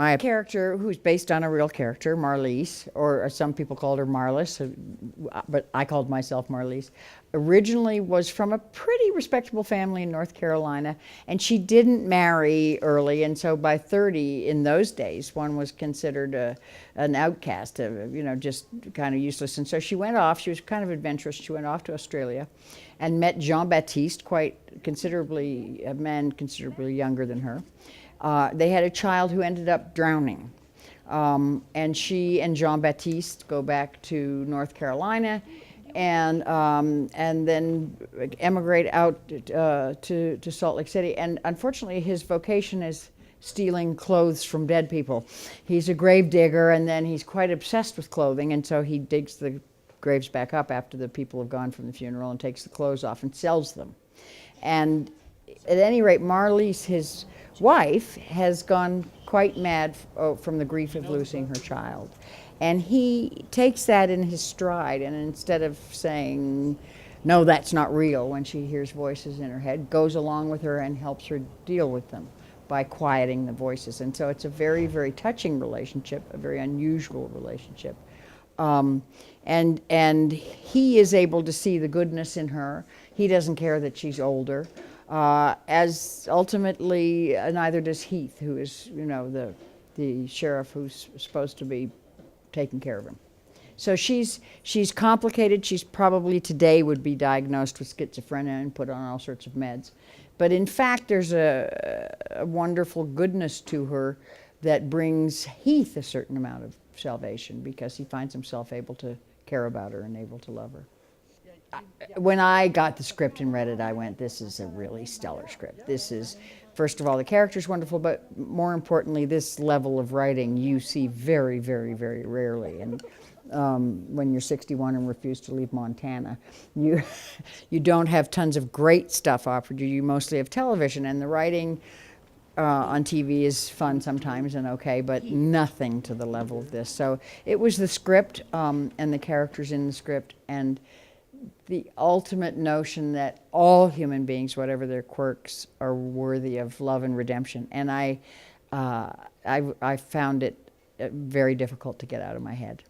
My character, who's based on a real character, Marlys, or some people called her Marlys, but I called myself Marlys, originally was from a pretty respectable family in North Carolina, and she didn't marry early, and so by 30 in those days, one was considered an outcast, just kind of useless. And so she went off. She was kind of adventurous. She went off to Australia and met Jean-Baptiste, a man considerably younger than her. They had a child who ended up drowning. And she and Jean-Baptiste go back to North Carolina and then emigrate out to Salt Lake City. And unfortunately, his vocation is stealing clothes from dead people. He's a grave digger, and then he's quite obsessed with clothing, and so he digs the graves back up after the people have gone from the funeral and takes the clothes off and sells them. And at any rate, Marlys, his wife, has gone quite mad from the grief of losing her child. And he takes that in his stride, and instead of saying, no, that's not real, when she hears voices in her head, goes along with her and helps her deal with them by quieting the voices. And so it's a very, very touching relationship, a very unusual relationship. And he is able to see the goodness in her. He doesn't care that she's older. As ultimately, neither does Heath, who is, the sheriff who's supposed to be taking care of him. So she's complicated. She's probably today would be diagnosed with schizophrenia and put on all sorts of meds. But in fact, there's a wonderful goodness to her that brings Heath a certain amount of salvation, because he finds himself able to care about her and able to love her. When I got the script and read it, I went, this is a really stellar script. This is, first of all, the character's wonderful, but more importantly, this level of writing you see very, very, very rarely. And when you're 61 and refuse to leave Montana, you don't have tons of great stuff offered you. You mostly have television, and the writing on TV is fun sometimes and okay, but nothing to the level of this. So it was the script and the characters in the script and the ultimate notion that all human beings, whatever their quirks, are worthy of love and redemption. And I found it very difficult to get out of my head.